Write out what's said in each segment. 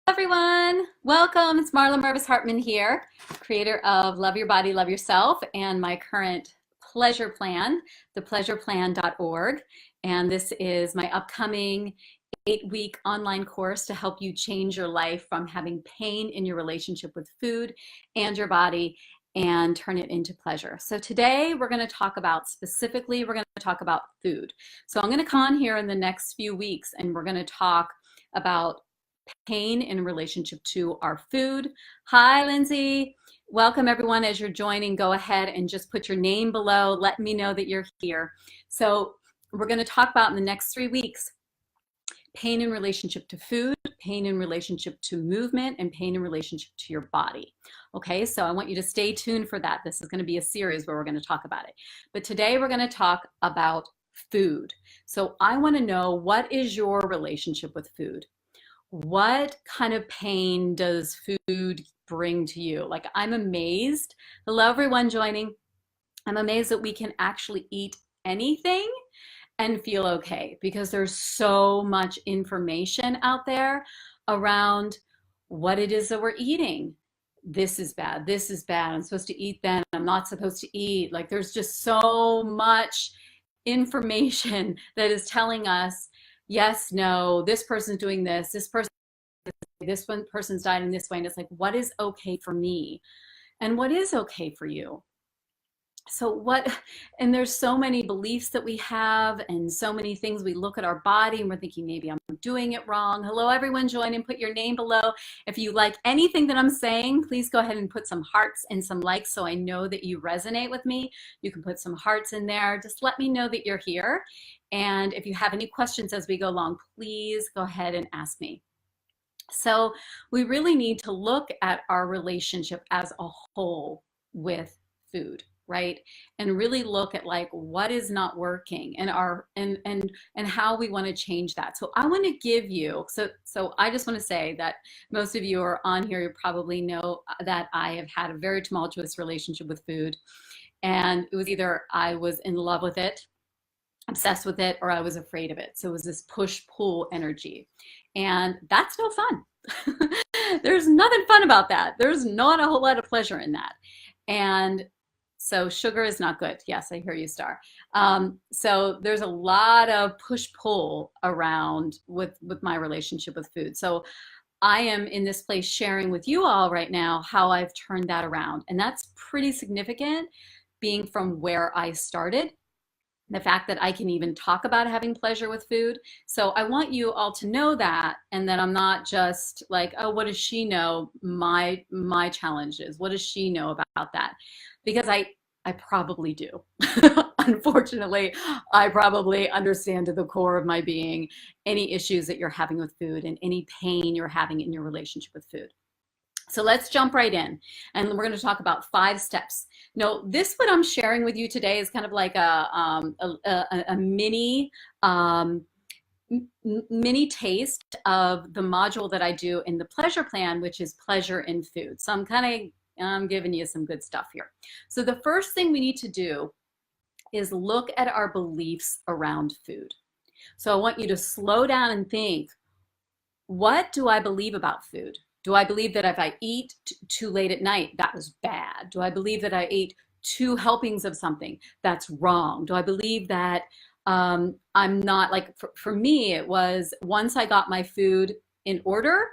Everyone. Welcome. It's Marla Mervis-Hartmann here, creator of Love Your Body, Love Yourself, and my current pleasure plan, thepleasureplan.org. And this is my upcoming 8-week online course to help you change your life from having pain in your relationship with food and your body and turn it into pleasure. So today we're going to talk about food. So I'm going to come on here in the next few weeks and we're going to talk about pain in relationship to our food. Hi, Lindsay. Welcome, everyone. As you're joining, go ahead and just put your name below. Let me know that you're here. So we're going to talk about in the next 3 weeks, pain in relationship to food, pain in relationship to movement, and pain in relationship to your body. Okay, so I want you to stay tuned for that. This is going to be a series where we're going to talk about it. But today we're going to talk about food. So I want to know, what is your relationship with food? What kind of pain does food bring to you? Like, I'm amazed. Hello, everyone joining. I'm amazed that we can actually eat anything and feel okay, because there's so much information out there around what it is that we're eating. This is bad. This is bad. I'm supposed to eat then. I'm not supposed to eat. Like, there's just so much information that is telling us, yes, no, this person's doing this one person's died in this way. And it's like, what is okay for me? And what is okay for you? And there's so many beliefs that we have and so many things. We look at our body and we're thinking, maybe I'm doing it wrong. Hello, everyone, join and put your name below. If you like anything that I'm saying, please go ahead and put some hearts and some likes so I know that you resonate with me. You can put some hearts in there. Just let me know that you're here. And if you have any questions as we go along, please go ahead and ask me. So we really need to look at our relationship as a whole with food, right? And really look at, like, what is not working and how we want to change that. So I want to give you, so I just want to say that most of you are on here, you probably know that I have had a very tumultuous relationship with food. And it was either I was in love with it, obsessed with it, or I was afraid of it. So it was this push-pull energy. And that's no fun. There's nothing fun about that. There's not a whole lot of pleasure in that. And so sugar is not good. Yes, I hear you, Star. So there's a lot of push-pull around with my relationship with food. So I am in this place sharing with you all right now how I've turned that around. And that's pretty significant, being from where I started, the fact that I can even talk about having pleasure with food. So I want you all to know that, and that I'm not just like, oh, what does she know my challenges? What does she know about that? Because I probably do. Unfortunately, I probably understand to the core of my being any issues that you're having with food and any pain you're having in your relationship with food. So let's jump right in, and we're going to talk about 5 steps. Now, what I'm sharing with you today is kind of like a mini taste of the module that I do in the pleasure plan, which is pleasure in food. So I'm giving you some good stuff here. So the first thing we need to do is look at our beliefs around food. So I want you to slow down and think, what do I believe about food? Do I believe that if I eat too late at night, that was bad? Do I believe that I ate 2 helpings of something, that's wrong? Do I believe that I'm not, like, for me, it was, once I got my food in order,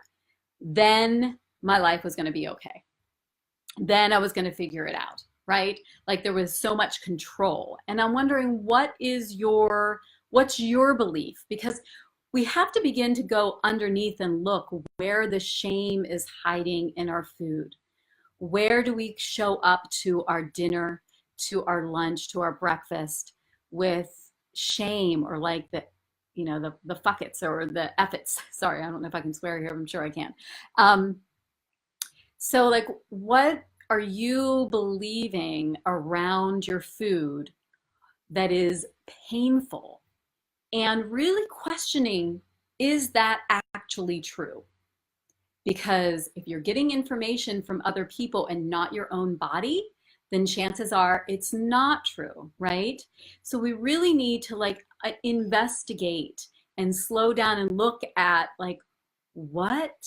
then my life was going to be okay. Then I was going to figure it out, right? Like, there was so much control. And I'm wondering, what's your belief? Because we have to begin to go underneath and look where the shame is hiding in our food. Where do we show up to our dinner, to our lunch, to our breakfast with shame, or like the fuckets or the effets? Sorry, I don't know if I can swear here. I'm sure I can. So, like, what are you believing around your food that is painful? And really questioning, is that actually true? Because if you're getting information from other people and not your own body, then chances are it's not true, right? So we really need to, like, investigate and slow down and look at, like, what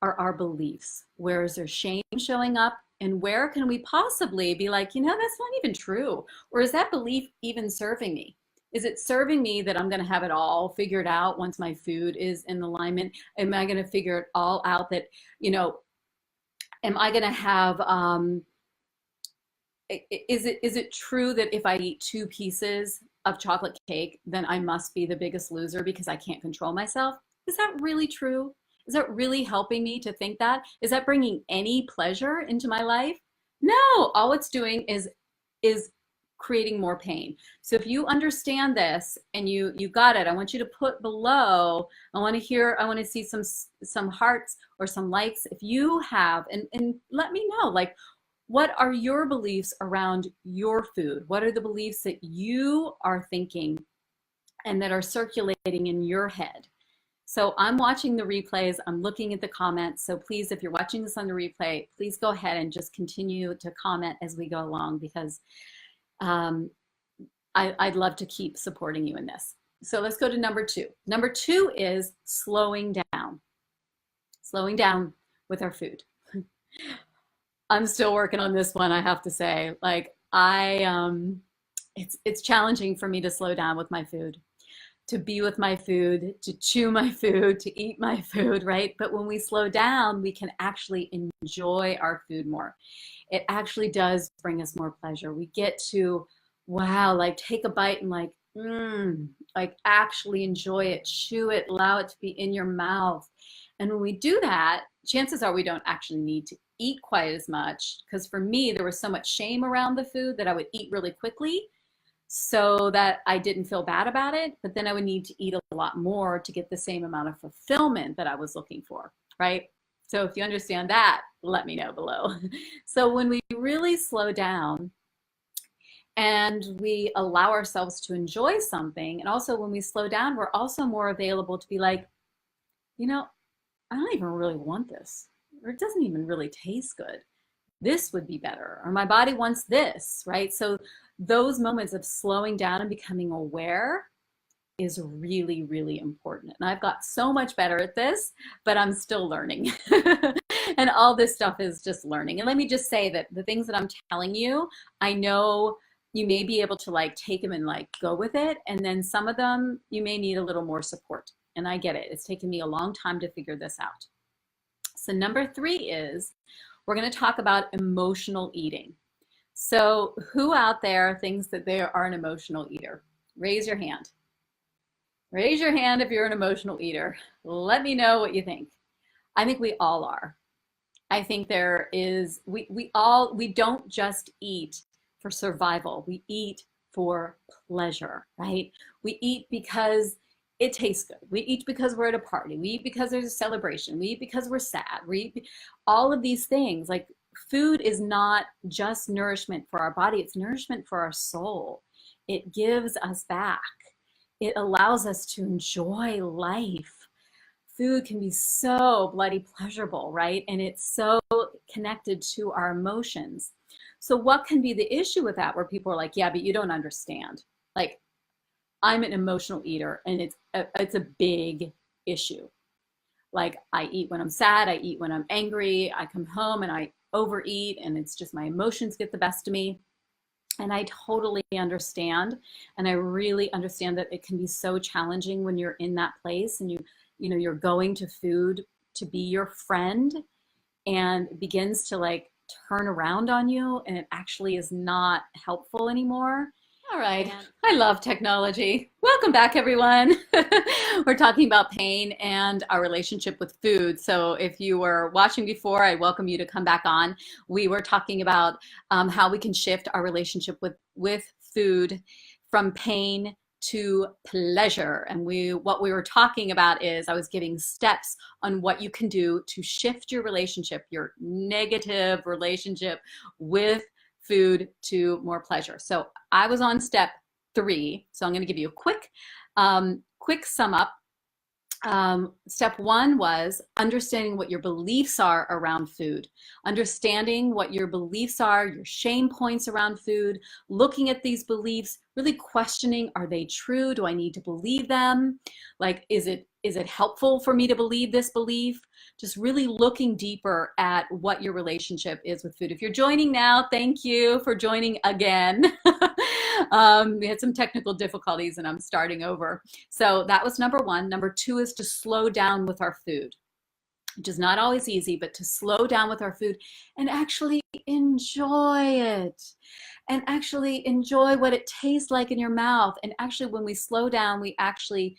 are our beliefs? Where is there shame showing up? And where can we possibly be like, that's not even true? Or is that belief even serving me? Is it serving me that I'm going to have it all figured out once my food is in alignment? Am I going to figure it all out that, am I going to have, is it true that if I eat 2 pieces of chocolate cake, then I must be the biggest loser because I can't control myself? Is that really true? Is that really helping me to think that? Is that bringing any pleasure into my life? No, all it's doing is creating more pain. So if you understand this and you got it, I want you to put below, I want to see some hearts or some likes if you have, and let me know, like, what are your beliefs around your food? What are the beliefs that you are thinking and that are circulating in your head? So I'm watching the replays, I'm looking at the comments. So please, if you're watching this on the replay, please go ahead and just continue to comment as we go along, because I'd love to keep supporting you in this. So let's go to number 2. Number 2 is slowing down with our food. I'm still working on this one, I have to say. Like, it's challenging for me to slow down with my food, to be with my food, to chew my food, to eat my food, right? But when we slow down, we can actually enjoy our food more. It actually does bring us more pleasure. We get to, wow, like take a bite and like actually enjoy it, chew it, allow it to be in your mouth. And when we do that, chances are we don't actually need to eat quite as much, because for me, there was so much shame around the food that I would eat really quickly so that I didn't feel bad about it, but then I would need to eat a lot more to get the same amount of fulfillment that I was looking for, right? So if you understand that, let me know below. So when we really slow down and we allow ourselves to enjoy something, and also when we slow down, we're also more available to be like, I don't even really want this, or it doesn't even really taste good. This would be better, or my body wants this, right? So those moments of slowing down and becoming aware is really, really important. And I've got so much better at this, but I'm still learning. And all this stuff is just learning. And let me just say that the things that I'm telling you, I know you may be able to like take them and like go with it. And then some of them, you may need a little more support. And I get it. It's taken me a long time to figure this out. So number 3 is, we're going to talk about emotional eating. So who out there thinks that they are an emotional eater? Raise your hand. Raise your hand if you're an emotional eater. Let me know what you think. I think we all are. I think there is, we don't just eat for survival. We eat for pleasure, right? We eat because it tastes good. We eat because we're at a party. We eat because there's a celebration. We eat because we're sad. We eat all of these things. Like, food is not just nourishment for our body. It's nourishment for our soul. It gives us back. It allows us to enjoy life. Food can be so bloody pleasurable, right? And it's so connected to our emotions. So what can be the issue with that, where people are like, yeah, but you don't understand. Like, I'm an emotional eater, and it's a big issue. Like, I eat when I'm sad, I eat when I'm angry, I come home and I overeat, and it's just my emotions get the best of me. And I totally understand. And I really understand that it can be so challenging when you're in that place and you're going to food to be your friend, and it begins to like turn around on you, and it actually is not helpful anymore. All right, I love technology. Welcome back, everyone. We're talking about pain and our relationship with food. So if you were watching before, I welcome you to come back on. We were talking about how we can shift our relationship with food from pain to pleasure. And what we were talking about is, I was giving steps on what you can do to shift your relationship, your negative relationship with food, to more pleasure. So I was on step 3. So I'm going to give you a quick sum up. Step one was understanding what your beliefs are around food, understanding what your beliefs are, your shame points around food, looking at these beliefs, really questioning, are they true? Do I need to believe them? Like, is it helpful for me to believe this belief? Just really looking deeper at what your relationship is with food. If you're joining now, thank you for joining again. We had some technical difficulties and I'm starting over. So that was number one. Number two is to slow down with our food, which is not always easy, but to slow down with our food and actually enjoy it and actually enjoy what it tastes like in your mouth. And actually, when we slow down, we actually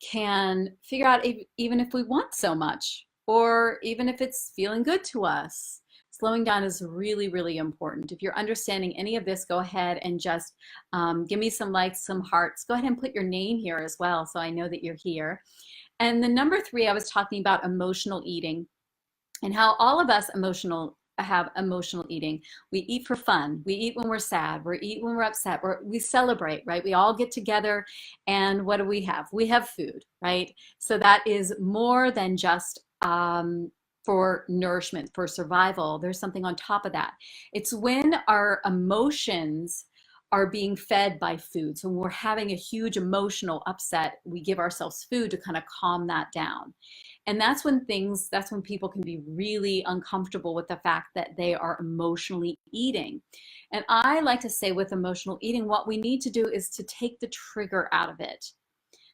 can figure out even if we want so much or even if it's feeling good to us. Slowing down is really, really important. If you're understanding any of this, go ahead and just give me some likes, some hearts. Go ahead and put your name here as well so I know that you're here. And the number three, I was talking about emotional eating and how all of us have emotional eating. We eat for fun. We eat when we're sad. We eat when we're upset. We celebrate, right? We all get together and what do we have? We have food, right? So that is more than just for nourishment, for survival. There's something on top of that. It's when our emotions are being fed by food. So when we're having a huge emotional upset, we give ourselves food to kind of calm that down. And that's when people can be really uncomfortable with the fact that they are emotionally eating. And I like to say with emotional eating, what we need to do is to take the trigger out of it.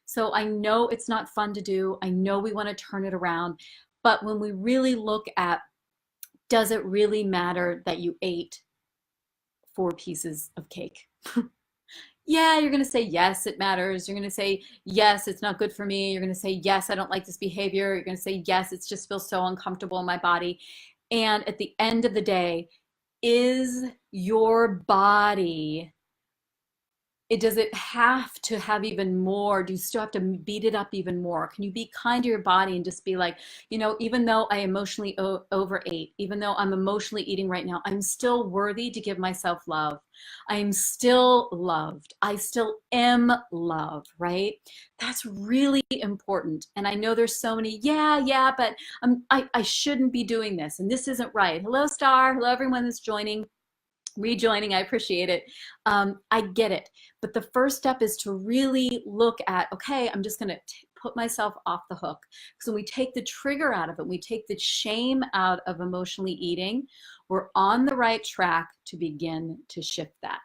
So I know it's not fun to do. I know we want to turn it around. But when we really look at, does it really matter that you ate 4 pieces of cake? Yeah, you're going to say, yes, it matters. You're going to say, yes, it's not good for me. You're going to say, yes, I don't like this behavior. You're going to say, yes, it just feels so uncomfortable in my body. And at the end of the day, is your body, does it have to have even more? Do you still have to beat it up even more? Can you be kind to your body and just be like, even though I emotionally overate, even though I'm emotionally eating right now, I'm still worthy to give myself love. I am still loved. I still am loved, right? That's really important. And I know there's so many, yeah, but I shouldn't be doing this. And this isn't right. Hello, Star. Hello, everyone that's rejoining. I appreciate it. I get it. But the first step is to really look at, okay, I'm just going to put myself off the hook. So when we take the trigger out of it, we take the shame out of emotionally eating, we're on the right track to begin to shift that.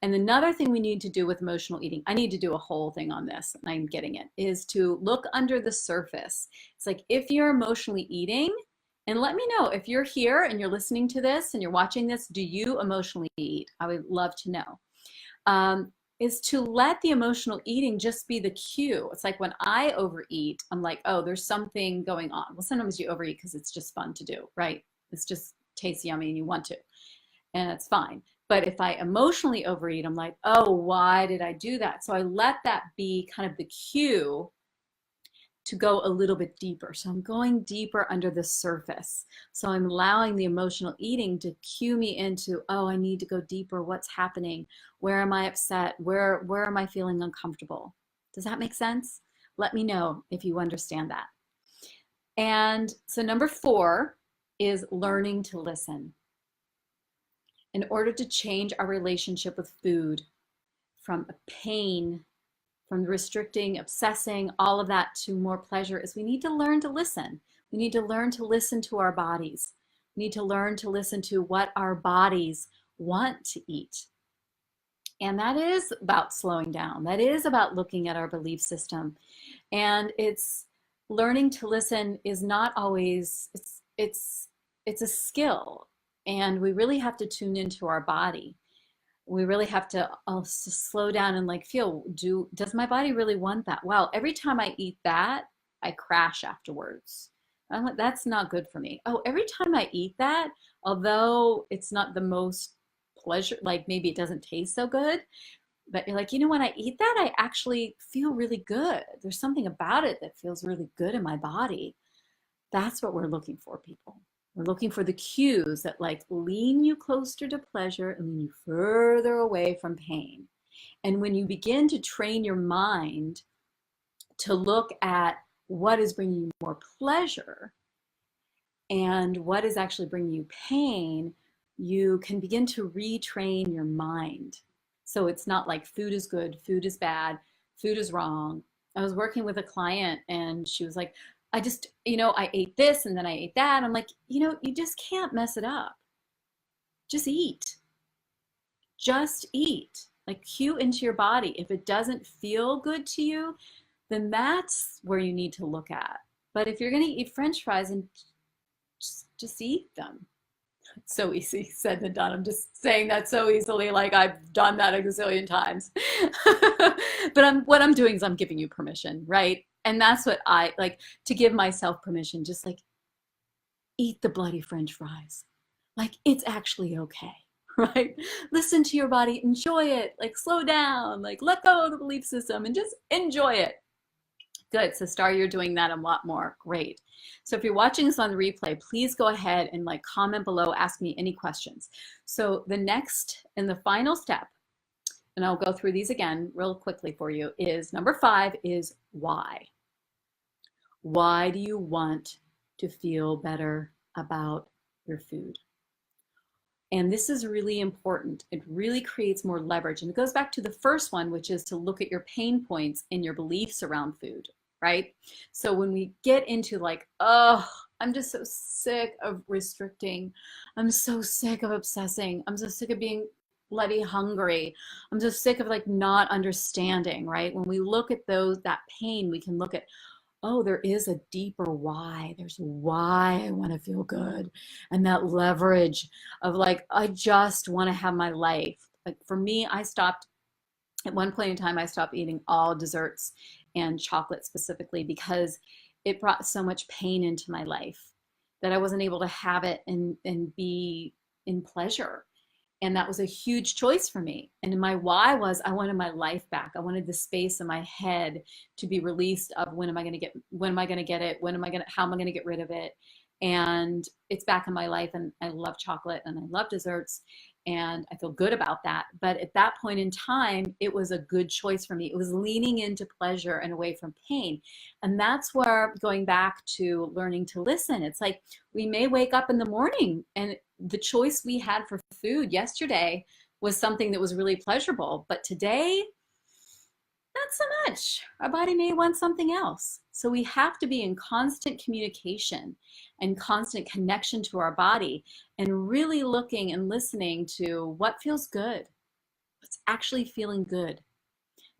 And another thing we need to do with emotional eating, I need to do a whole thing on this, and I'm getting it, is to look under the surface. It's like if you're emotionally eating, and let me know if you're here and you're listening to this and you're watching this, do you emotionally eat? I would love to know. Is to let the emotional eating just be the cue. It's like when I overeat, I'm like, oh, there's something going on. Well, sometimes you overeat because it's just fun to do, right? It's just tastes yummy and you want to, and it's fine. But if I emotionally overeat, I'm like, oh, why did I do that? So I let that be kind of the cue to go a little bit deeper. So I'm going deeper under the surface. So I'm allowing the emotional eating to cue me into, oh, I need to go deeper. What's happening? Where am I upset? Where am I feeling uncomfortable? Does that make sense? Let me know if you understand that. And so number 4 is learning to listen. In order to change our relationship with food from a pain, from restricting, obsessing, all of that to more pleasure, is we need to learn to listen. We need to learn to listen to our bodies. We need to learn to listen to what our bodies want to eat. And that is about slowing down. That is about looking at our belief system. And it's learning to listen is not always, it's a skill. And we really have to tune into our body. We really have to also slow down and like feel, does my body really want that? Wow, every time I eat that, I crash afterwards. I'm like, that's not good for me. Oh, every time I eat that, although it's not the most pleasure, like maybe it doesn't taste so good, but you're like, when I eat that, I actually feel really good. There's something about it that feels really good in my body. That's what we're looking for, people. We're looking for the cues that like lean you closer to pleasure and lean you further away from pain. And when you begin to train your mind to look at what is bringing you more pleasure and what is actually bringing you pain, you can begin to retrain your mind. So it's not like food is good, food is bad, food is wrong. I was working with a client and she was like, I just, I ate this and then I ate that. I'm like, you just can't mess it up. Just eat. Just eat. Like cue into your body. If it doesn't feel good to you, then that's where you need to look at. But if you're going to eat French fries, and just eat them. It's so easy said than done. I'm just saying that so easily, like I've done that a gazillion times. But what I'm doing is I'm giving you permission, right? And that's what I like, to give myself permission, just like eat the bloody French fries. Like it's actually okay, right? Listen to your body, enjoy it, like slow down, like let go of the belief system and just enjoy it. Good. So Star, you're doing that a lot more. Great. So if you're watching this on the replay, please go ahead and like comment below, ask me any questions. So the next and the final step, and I'll go through these again real quickly for you, is number 5 is why. Why do you want to feel better about your food? And this is really important. It really creates more leverage. And it goes back to the first one, which is to look at your pain points and your beliefs around food, right? So when we get into like, oh, I'm just so sick of restricting. I'm so sick of obsessing. I'm so sick of being bloody hungry. I'm so sick of like not understanding, right? When we look at that pain, we can look at, oh, there is a deeper why. There's why I want to feel good. And that leverage of like, I just want to have my life. Like for me, at one point in time, I stopped eating all desserts and chocolate specifically because it brought so much pain into my life that I wasn't able to have it and be in pleasure. And that was a huge choice for me. And my why was I wanted my life back. I wanted the space in my head to be released of when am I going to get it? How am I going to get rid of it? And it's back in my life. And I love chocolate and I love desserts and I feel good about that. But at that point in time, it was a good choice for me. It was leaning into pleasure and away from pain. And that's where, going back to learning to listen, it's like we may wake up in the morning and the choice we had for food yesterday was something that was really pleasurable, but today, not so much. Our body may want something else. So we have to be in constant communication and constant connection to our body and really looking and listening to what feels good, what's actually feeling good.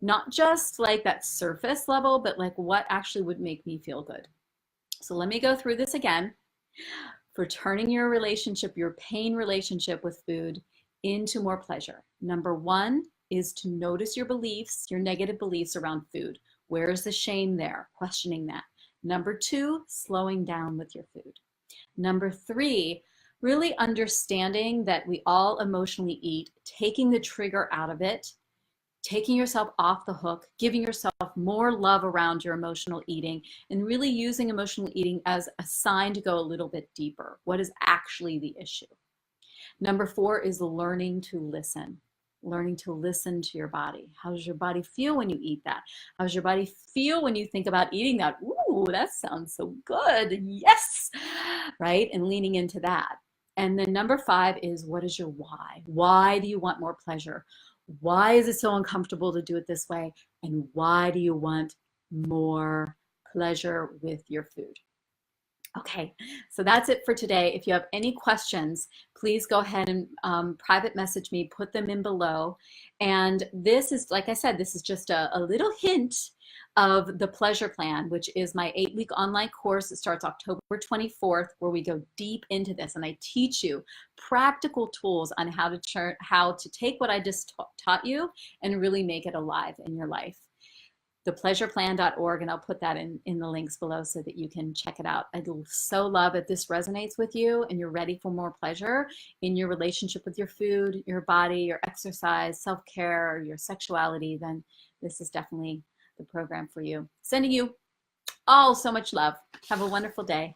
Not just like that surface level, but like what actually would make me feel good. So let me go through this again. For turning your pain relationship with food into more pleasure. Number 1 is to notice your beliefs, your negative beliefs around food. Where is the shame there? Questioning that. Number 2, slowing down with your food. Number 3, really understanding that we all emotionally eat, taking the trigger out of it, taking yourself off the hook, giving yourself more love around your emotional eating, and really using emotional eating as a sign to go a little bit deeper. What is actually the issue? Number 4 is learning to listen to your body. How does your body feel when you eat that? How does your body feel when you think about eating that? Ooh, that sounds so good. Yes, right? And leaning into that. And then number 5 is, what is your why? Why do you want more pleasure? Why is it so uncomfortable to do it this way? And why do you want more pleasure with your food? Okay, so that's it for today. If you have any questions, please go ahead and private message me, put them in below. And this is, like I said, this is just a little hint of the Pleasure Plan, which is my 8-week online course. It starts October 24th, where we go deep into this and I teach you practical tools on how to take what I just taught you and really make it alive in your life. thepleasureplan.org, and I'll put that in the links below so that you can check it out. I'd so love if this resonates with you and you're ready for more pleasure in your relationship with your food, your body, your exercise, self-care, your sexuality, then this is definitely the program for you. Sending you all so much love. Have a wonderful day.